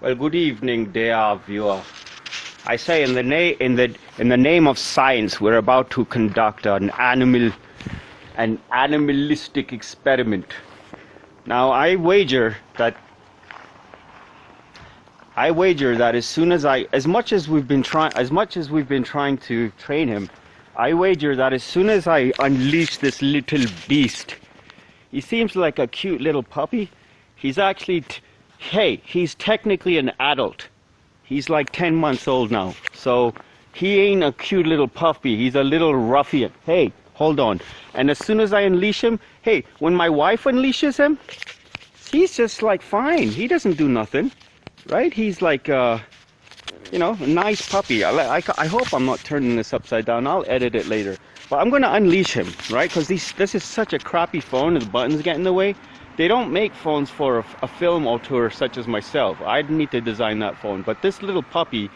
Well, good evening, dear viewer. I say in the name of science, we're about to conduct an animalistic experiment. Now, I wager that as much as we've been trying to train him, I wager that as soon as I unleash this little beast, he seems like a cute little puppy. He's actually, he's technically an adult. He's like 10 months old now. So he ain't a cute little puppy. He's a little ruffian. Hey, hold on. And as soon as I unleash him, hey, when my wife unleashes him, he's just like fine. He doesn't do nothing, right? He's like, a nice puppy. I hope I'm not turning this upside down. I'll edit it later. But I'm going to unleash him, right? Because this is such a crappy phone and the buttons get in the way. They don't make phones for a film auteur such as myself. I'd need to design that phone. But this little puppy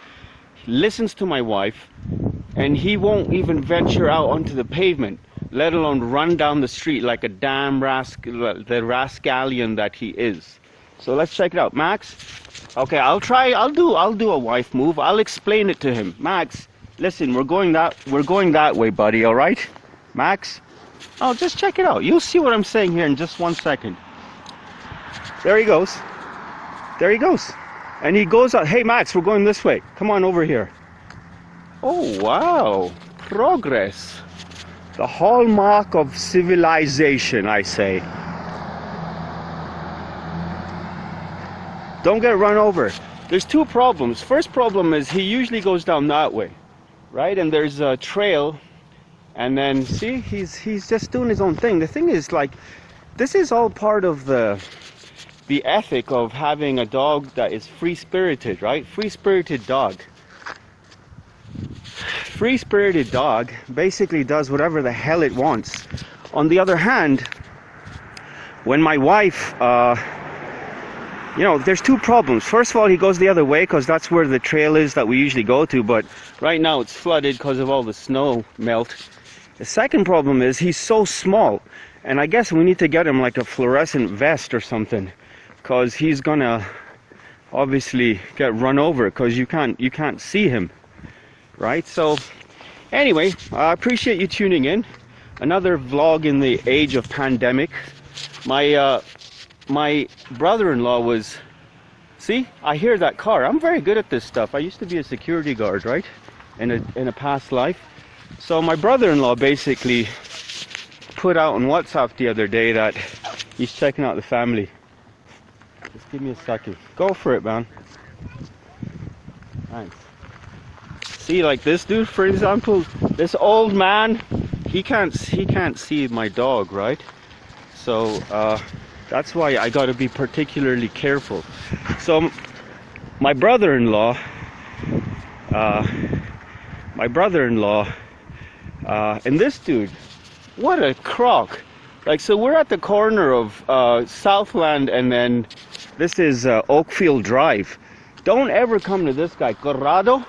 listens to my wife, and he won't even venture out onto the pavement, let alone run down the street like a damn the rascallion that he is. So let's check it out. Max? Okay, I'll do a wife move. I'll explain it to him. Max, listen, we're going that way, buddy, all right? Max? Oh, just check it out. You'll see what I'm saying here in just 1 second. There he goes. There he goes. And he goes out. Hey, Max, we're going this way. Come on over here. Oh, wow. Progress. The hallmark of civilization, I say. Don't get run over. There's two problems. First problem is he usually goes down that way, right? And there's a trail. And then, see, he's just doing his own thing. The thing is, like, this is all part of the ethic of having a dog that is free-spirited, right? Free-spirited dog. Free-spirited dog basically does whatever the hell it wants. On the other hand, when my wife, there's two problems. First of all, he goes the other way because that's where the trail is that we usually go to, but right now it's flooded because of all the snow melt. The second problem is he's so small, and I guess we need to get him like a fluorescent vest or something, because he's gonna obviously get run over because you can't see him, right? So anyway, I appreciate you tuning in. Another vlog in the age of pandemic. My brother-in-law was, see, I hear that car. I'm very good at this stuff. I used to be a security guard, right, in a past life. So my brother-in-law basically put out on WhatsApp the other day that he's checking out the family. Just give me a second. Go for it, man. Thanks. See, like this dude, for example, this old man, he can't see my dog, right? So that's why I got to be particularly careful. So my brother-in-law, and this dude, what a crock. Like, so we're at the corner of Southland, and then this is Oakfield Drive. Don't ever come to this guy, Corrado.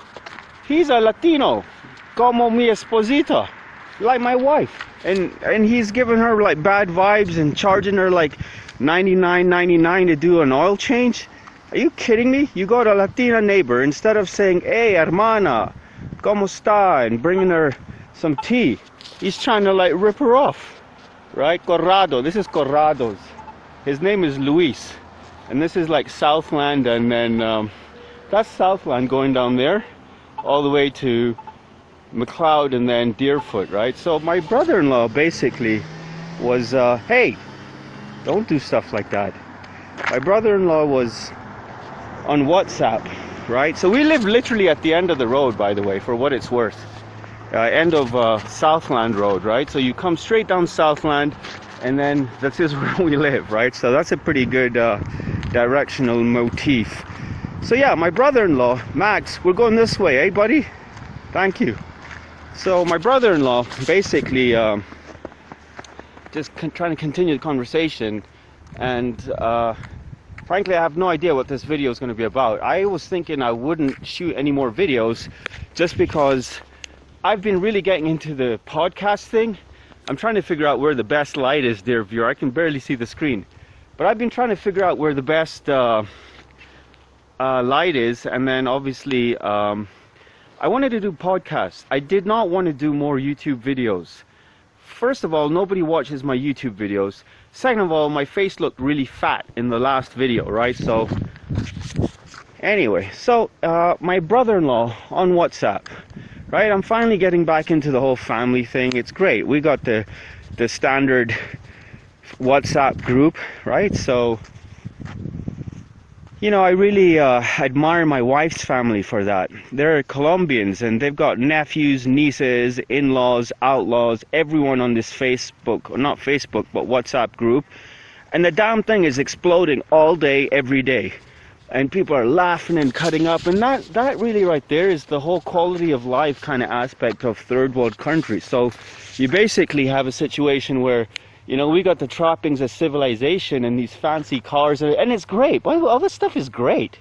He's a Latino, como mi esposita, like my wife. And he's giving her like bad vibes and charging her like $99.99 to do an oil change. Are you kidding me? You got a Latina neighbor, instead of saying, hey, hermana, como está, and bringing her some tea, he's trying to like rip her off, right? Corrado, this is Corrado's. His name is Luis, and this is like Southland, and then that's Southland going down there all the way to McLeod and then Deerfoot, right? So my brother-in-law basically was, hey, don't do stuff like that. My brother-in-law was on WhatsApp, right? So we live literally at the end of the road, by the way, for what it's worth. End of Southland Road, right? So you come straight down Southland, and then this is where we live, right? So that's a pretty good directional motif. So yeah, my brother-in-law, Max, we're going this way, eh, buddy? Thank you. So my brother-in-law basically just trying to continue the conversation, and frankly, I have no idea what this video is going to be about. I was thinking I wouldn't shoot any more videos just because I've been really getting into the podcast thing. I'm trying to figure out where the best light is, dear viewer. I can barely see the screen. But I've been trying to figure out where the best light is, and then obviously I wanted to do podcasts. I did not want to do more YouTube videos. First of all, nobody watches my YouTube videos. Second of all, my face looked really fat in the last video, right? So anyway, so my brother-in-law on WhatsApp, right? I'm finally getting back into the whole family thing. It's great. We got the standard WhatsApp group, right? So, you know, I really admire my wife's family for that. They're Colombians, and they've got nephews, nieces, in-laws, outlaws, everyone on this Facebook, not Facebook, but WhatsApp group. And the damn thing is exploding all day, every day. And people are laughing and cutting up. And that really right there is the whole quality of life kind of aspect of third world countries. So you basically have a situation where, you know, we got the trappings of civilization and these fancy cars, and it's great. By the way, all this stuff is great.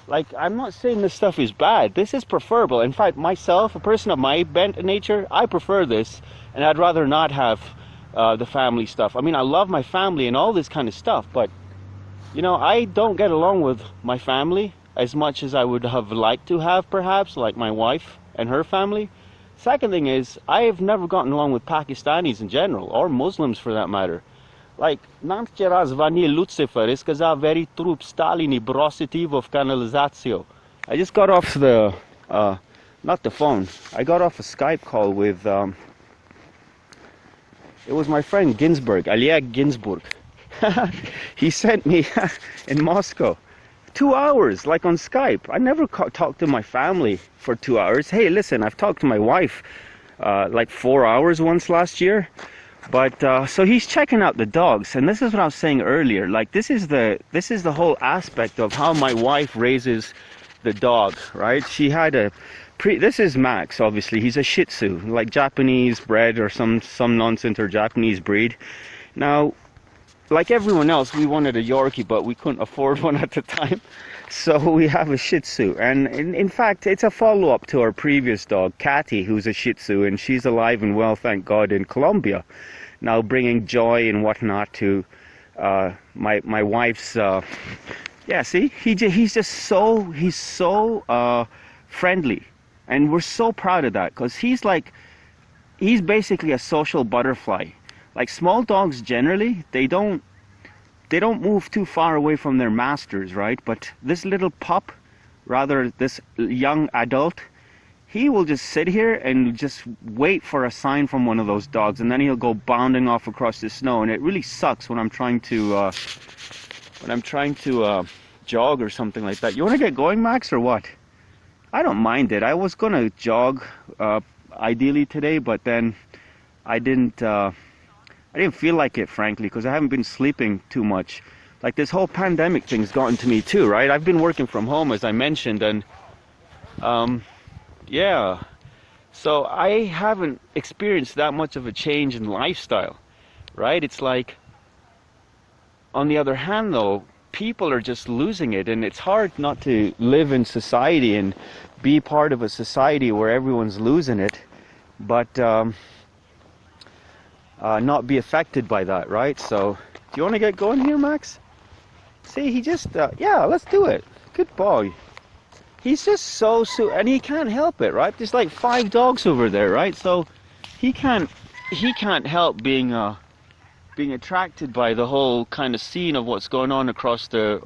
Like, I'm not saying this stuff is bad. This is preferable. In fact, myself, a person of my bent in nature, I prefer this, and I'd rather not have the family stuff. I mean, I love my family and all this kind of stuff, but, you know, I don't get along with my family as much as I would have liked to have, perhaps, like my wife and her family. Second thing is, I have never gotten along with Pakistanis in general, or Muslims for that matter. Like, нам вчера звонил Lucifer и сказал, very труп Stalin и бросить его в канализацию. I just got off the, not the phone, I got off a Skype call with, it was my friend Ginsburg, Oleg Ginsburg. He sent me in Moscow 2 hours, like on Skype. I never talked to my family for 2 hours. Hey, listen, I've talked to my wife like 4 hours once last year. But so he's checking out the dogs, and this is what I was saying earlier. Like, this is the whole aspect of how my wife raises the dog, right? She had this is Max, obviously. He's a Shih Tzu, like Japanese bred or some nonsense, or Japanese breed. Now, like everyone else, we wanted a Yorkie, but we couldn't afford one at the time. So we have a Shih Tzu. And in fact, it's a follow-up to our previous dog, Catty, who's a Shih Tzu. And she's alive and well, thank God, in Colombia. Now bringing joy and whatnot to my wife's... yeah, see? He's so friendly. And we're so proud of that. Because he's basically a social butterfly. Like, small dogs generally, they don't move too far away from their masters, right? But this little pup, rather this young adult, he will just sit here and just wait for a sign from one of those dogs, and then he'll go bounding off across the snow. And it really sucks when I'm trying to jog or something like that. You want to get going, Max, or what? I don't mind it. I was gonna jog ideally today, but then I didn't feel like it, frankly, because I haven't been sleeping too much. Like, this whole pandemic thing's gotten to me too, right? I've been working from home, as I mentioned, and yeah. So I haven't experienced that much of a change in lifestyle, right? It's like, on the other hand, though, people are just losing it, and it's hard not to live in society and be part of a society where everyone's losing it, but not be affected by that, right? So, do you want to get going here, Max? See, he just, yeah, let's do it. Good boy. He's just so, and he can't help it, right? There's like 5 dogs over there, right? So, he can't help being attracted by the whole kind of scene of what's going on across the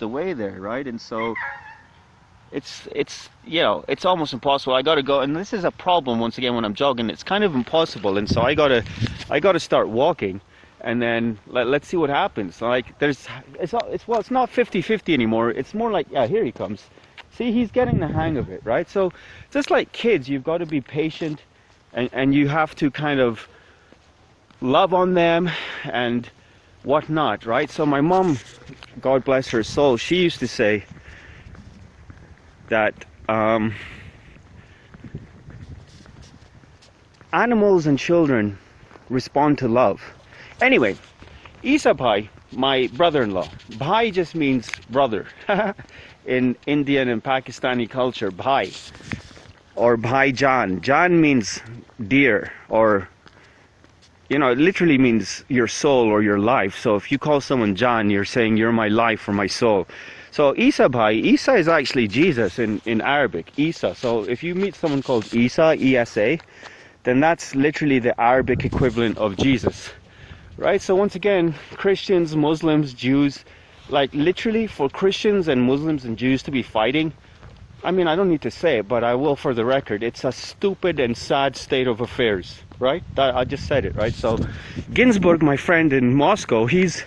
way there, right? And so, it's you know, it's almost impossible. I gotta go, and this is a problem once again when I'm jogging. It's kind of impossible, and so I gotta start walking, and then let's see what happens. Like, it's not 50-50 anymore. It's more like, yeah, here he comes. See, he's getting the hang of it, right? So just like kids, you've got to be patient, and you have to kind of love on them and whatnot, right? So my mom, God bless her soul, she used to say that animals and children respond to love. Anyway, Isa Bhai, my brother-in-law. Bhai just means brother. In Indian and Pakistani culture, Bhai. Or Bhai Jan. Jan means dear, or, you know, it literally means your soul or your life. So if you call someone Jan, you're saying you're my life or my soul. So Isa bhai, Isa is actually Jesus in Arabic, Isa. So if you meet someone called Isa, E-S-A, then that's literally the Arabic equivalent of Jesus, right? So once again, Christians, Muslims, Jews, like literally for Christians and Muslims and Jews to be fighting, I mean, I don't need to say it, but I will for the record, it's a stupid and sad state of affairs, right? I just said it, right? So Ginsburg, my friend in Moscow, he's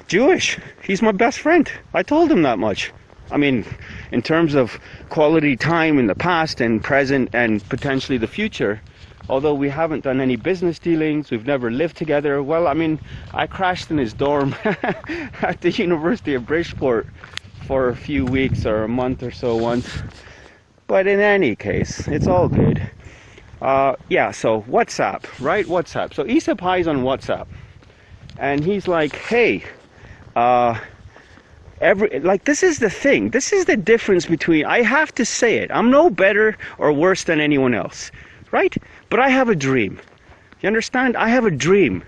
Jewish. He's my best friend. I told him that much. I mean, in terms of quality time in the past and present and potentially the future, although we haven't done any business dealings, we've never lived together. Well, I mean, I crashed in his dorm at the University of Bridgeport for a few weeks or a month or so once. But in any case, it's all good. Yeah, so WhatsApp, right? WhatsApp. So Isa Pai's on WhatsApp. And he's like, hey, this is the thing. This is the difference between, I have to say it, I'm no better or worse than anyone else, right? But I have a dream. You understand? I have a dream,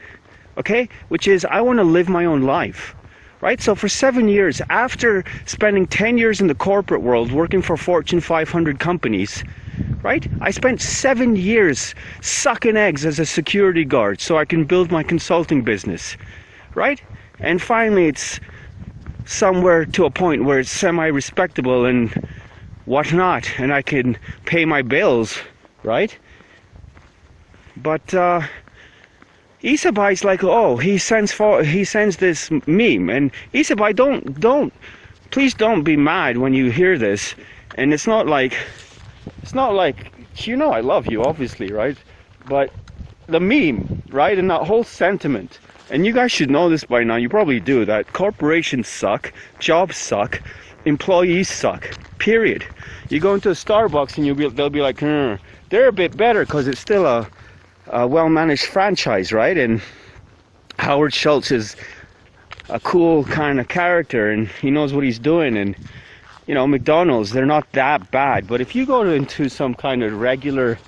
okay? Which is I want to live my own life, right? So for 7 years, after spending 10 years in the corporate world, working for Fortune 500 companies, right? I spent 7 years sucking eggs as a security guard so I can build my consulting business, right? And finally, it's somewhere to a point where it's semi-respectable and whatnot, and I can pay my bills, right? But Isabai is like, oh, he sends this meme, and Isabai, please don't be mad when you hear this. And it's not like, you know, I love you, obviously, right? But the meme, right, and that whole sentiment. And you guys should know this by now, you probably do, that corporations suck, jobs suck, employees suck, period. You go into a Starbucks and they'll be like, they're a bit better because it's still a well-managed franchise, right? And Howard Schultz is a cool kind of character and he knows what he's doing. And, you know, McDonald's, they're not that bad. But if you go into some kind of regular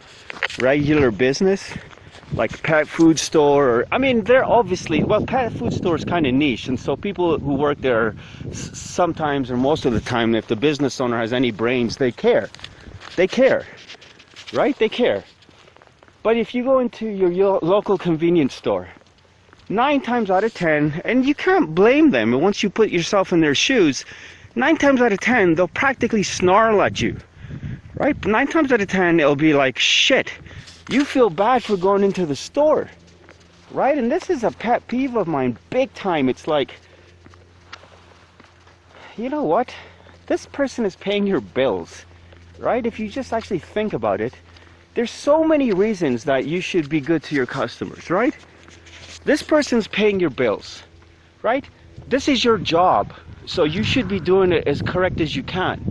business, like pet food store, or I mean, they're obviously, well, pet food store is kind of niche, and so people who work there sometimes or most of the time, if the business owner has any brains, they care, right? They care. But if you go into your local convenience store, 9 times out of 10, and you can't blame them, and once you put yourself in their shoes, 9 times out of 10 they'll practically snarl at you, right? 9 times out of 10 it'll be like, shit, you feel bad for going into the store, right? And this is a pet peeve of mine, big time. It's like, you know what? This person is paying your bills, right? If you just actually think about it, there's so many reasons that you should be good to your customers, right? This person's paying your bills, right? This is your job, so you should be doing it as correct as you can.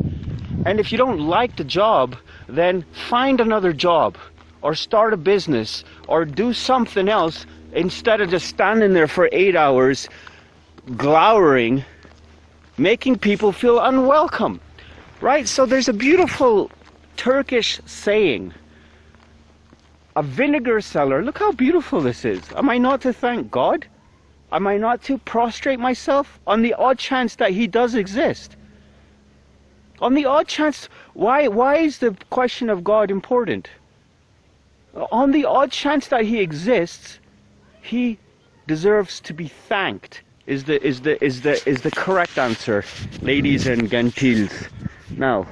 And if you don't like the job, then find another job, or start a business, or do something else instead of just standing there for 8 hours, glowering, making people feel unwelcome, right? So there's a beautiful Turkish saying, a vinegar seller, look how beautiful this is. Am I not to thank God? Am I not to prostrate myself on the odd chance that he does exist? On the odd chance, why is the question of God important? On the odd chance that he exists, he deserves to be thanked. Is the correct answer, ladies and gentiles. Now,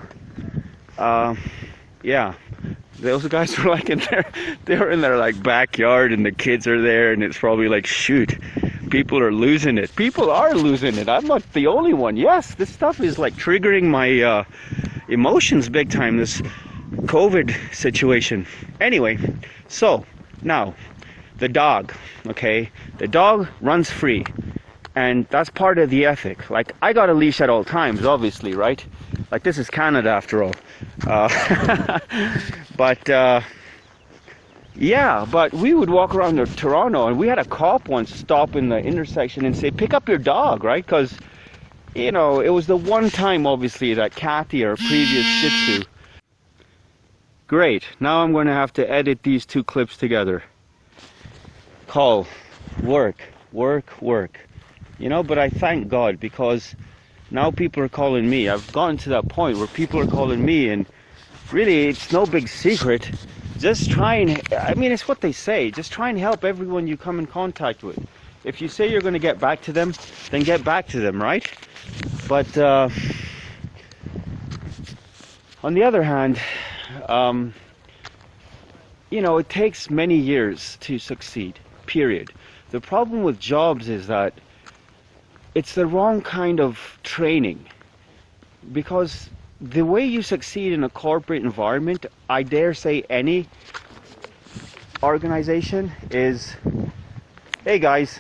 yeah, those guys were like they were in their like backyard, and the kids are there, and it's probably like, shoot, people are losing it. People are losing it. I'm not the only one. Yes, this stuff is like triggering my emotions big time. This COVID situation. Anyway, so now the dog, okay, the dog runs free, and that's part of the ethic. Like, I got a leash at all times, obviously, right? Like, this is Canada after all. But yeah, but we would walk around Toronto, and we had a cop once stop in the intersection and say, pick up your dog, right? Because, you know, it was the one time, obviously, that Kathy, our previous Shih Tzu. Great, now I'm going to have to edit these 2 clips together. Call, work. You know, but I thank God, because Now people are calling me. I've gotten to that point where people are calling me, and really it's no big secret. Just try and, I mean, it's what they say. Just try and help everyone you come in contact with. If you say you're going to get back to them, then get back to them, right? But on the other hand, you know, it takes many years to succeed, period. The problem with jobs is that it's the wrong kind of training, because the way you succeed in a corporate environment, I dare say any organization, is, hey guys,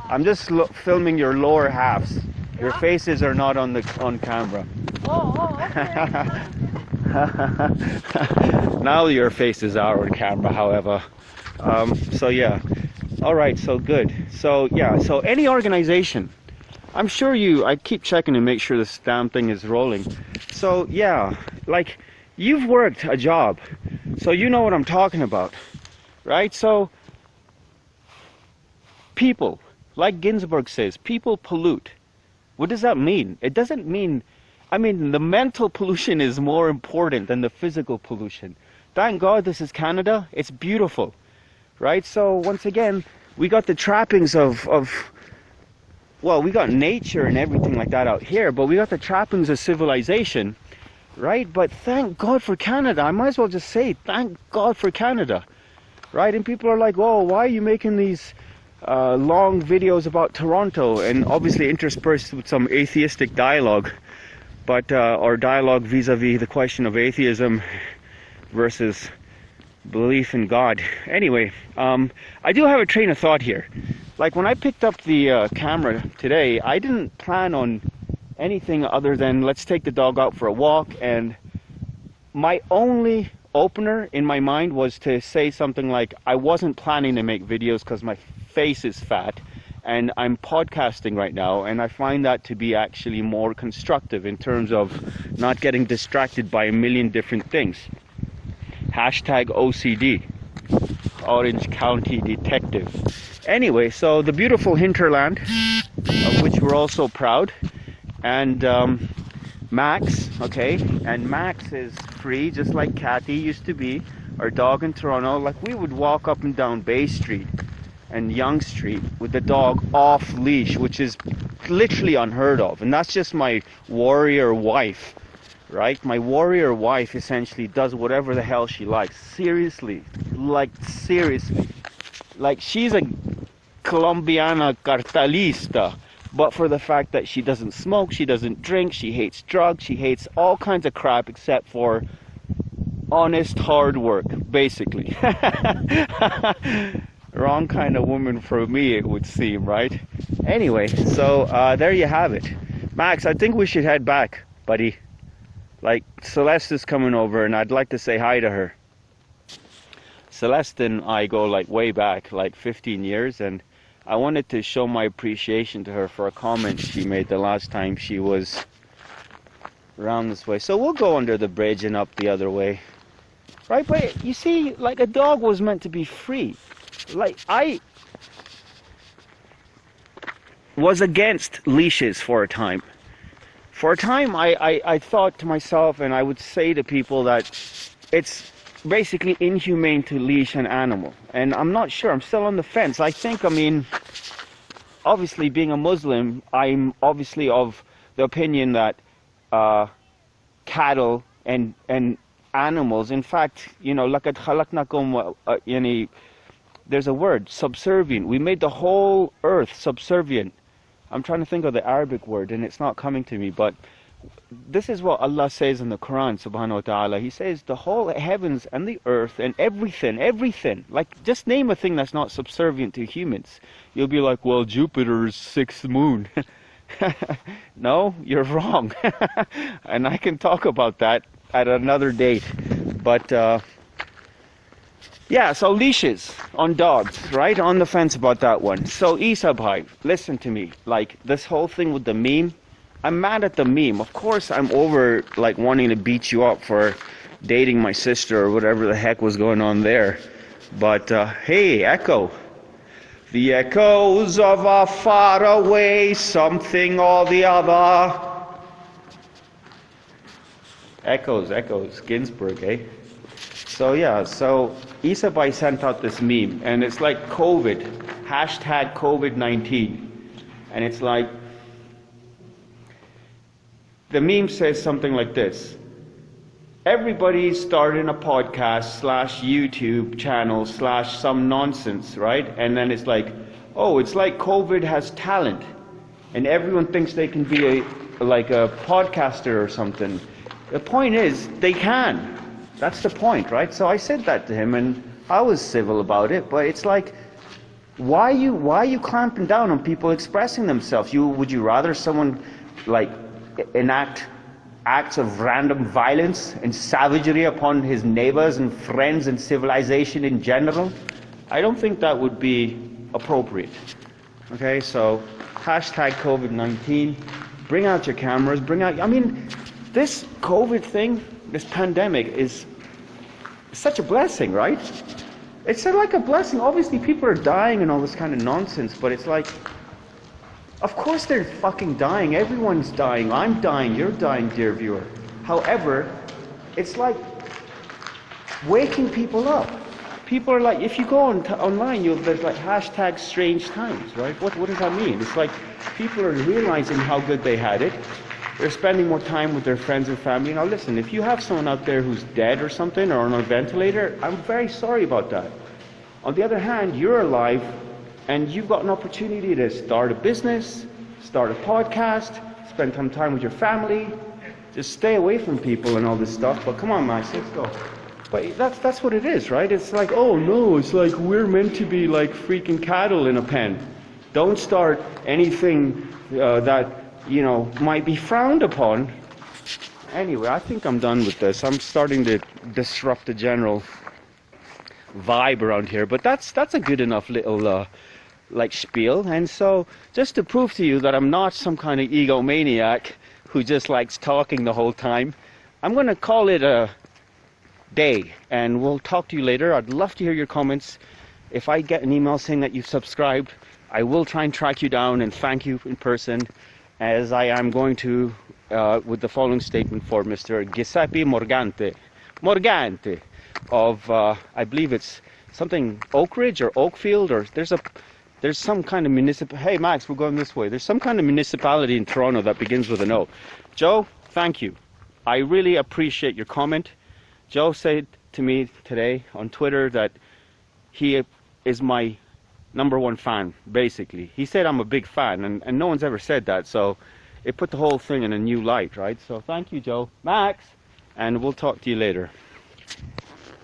I'm just filming your lower halves. Your faces are not on camera. Oh, okay. Now your faces are on camera, however. So yeah, all right, so good. So yeah, so any organization, I'm sure I keep checking to make sure this damn thing is rolling. So yeah, like, you've worked a job, so you know what I'm talking about, right? So people, like Ginsburg says, people pollute. What does that mean? It doesn't mean, I mean, the mental pollution is more important than the physical pollution. Thank God this is Canada. It's beautiful, right? So once again, we got the trappings of well, we got nature and everything like that out here, but we got the trappings of civilization, right? But thank God for Canada. I might as well just say, thank God for Canada, right? And people are like, oh, why are you making these long videos about Toronto? And obviously interspersed with some atheistic dialogue, but or dialogue vis-a-vis the question of atheism versus belief in God. Anyway, I do have a train of thought here. Like, when I picked up the camera today, I didn't plan on anything other than let's take the dog out for a walk, and my only opener in my mind was to say something like, I wasn't planning to make videos because my face is fat and I'm podcasting right now, and I find that to be actually more constructive in terms of not getting distracted by a million different things. Hashtag OCD, Orange County Detective. Anyway, so the beautiful hinterland, of which we're also proud, and Max, okay, and Max is free, just like Kathy used to be, our dog in Toronto. Like, we would walk up and down Bay Street and Yonge Street with the dog off leash, which is literally unheard of, and that's just my warrior wife, right? My warrior wife essentially does whatever the hell she likes. Seriously, like, seriously. Like, she's a Colombiana cartelista, but for the fact that she doesn't smoke, she doesn't drink, she hates drugs, she hates all kinds of crap except for honest hard work, basically. Wrong kind of woman for me, it would seem, right? Anyway, so there you have it. Max, I think we should head back, buddy. Like, Celeste is coming over and I'd like to say hi to her. Celeste and I go like way back, like 15 years, and I wanted to show my appreciation to her for a comment she made the last time she was around this way. So we'll go under the bridge and up the other way, right? But you see, like, a dog was meant to be free. Like, I was against leashes for a time. For a time, I thought to myself, and I would say to people, that it's basically inhumane to leash an animal. And I'm not sure, I'm still on the fence. I think, I mean, obviously being a Muslim, I'm obviously of the opinion that cattle and animals, in fact, you know, لَقَدْ خَلَقْنَاكُمْ يعني, there's a word, subservient. We made the whole earth subservient. I'm trying to think of the Arabic word and it's not coming to me, but this is what Allah says in the Quran, subhanahu wa ta'ala. He says the whole heavens and the earth and everything. Like, just name a thing that's not subservient to humans. You'll be like, well, Jupiter's sixth moon. No, you're wrong. And I can talk about that at another date. But yeah, so leashes on dogs, right? On the fence about that one. So Isa bhai, listen to me. Like, this whole thing with the meme, I'm mad at the meme. Of course, I'm over, like, wanting to beat you up for dating my sister or whatever the heck was going on there. But, hey, echo. The echoes of a faraway something or the other. Echoes, Ginsburg, eh? So yeah, so Isabai sent out this meme, and it's like COVID, hashtag COVID-19. And it's like, the meme says something like this. Everybody's starting a podcast slash YouTube channel slash some nonsense, right? And then it's like, oh, it's like COVID has talent. And everyone thinks they can be like a podcaster or something. The point is, they can. That's the point, right? So I said that to him, and I was civil about it, but it's like, why are you clamping down on people expressing themselves? Would you rather someone like enact acts of random violence and savagery upon his neighbors and friends and civilization in general? I don't think that would be appropriate. Okay, so hashtag COVID-19, bring out your cameras, I mean, this COVID thing, this pandemic is such a blessing, right? It's like a blessing. Obviously people are dying and all this kind of nonsense, but it's like, of course they're fucking dying. Everyone's dying. I'm dying. You're dying, dear viewer. However, it's like waking people up. People are like, if you go online, there's like hashtag strange times, right? What does that mean? It's like people are realizing how good they had it. They're spending more time with their friends and family. Now listen, if you have someone out there who's dead or something, or on a ventilator, I'm very sorry about that. On the other hand, you're alive, and you've got an opportunity to start a business, start a podcast, spend some time with your family. Just stay away from people and all this stuff. But come on, Max, let's go. But that's what it is, right? It's like, oh no, it's like we're meant to be like freaking cattle in a pen. Don't start anything that, you know, might be frowned upon. Anyway, I think I'm done with this. I'm starting to disrupt the general vibe around here, but that's a good enough little like spiel. And so just to prove to you that I'm not some kind of egomaniac who just likes talking the whole time, I'm going to call it a day, and we'll talk to you later. I'd love to hear your comments. If I get an email saying that you've subscribed, I will try and track you down and thank you in person, as I am going to with the following statement for Mr. Giuseppe Morgante of I believe it's something Oak Ridge or Oakfield, or there's some kind of municipal. Hey Max, we're going this way. There's some kind of municipality in Toronto that begins with an O. Joe, thank you. I really appreciate your comment. Joe said to me today on Twitter that he is my #1 fan, basically. He said I'm a big fan, and no one's ever said that, so it put the whole thing in a new light, right? So thank you, Joe. Max, and we'll talk to you later.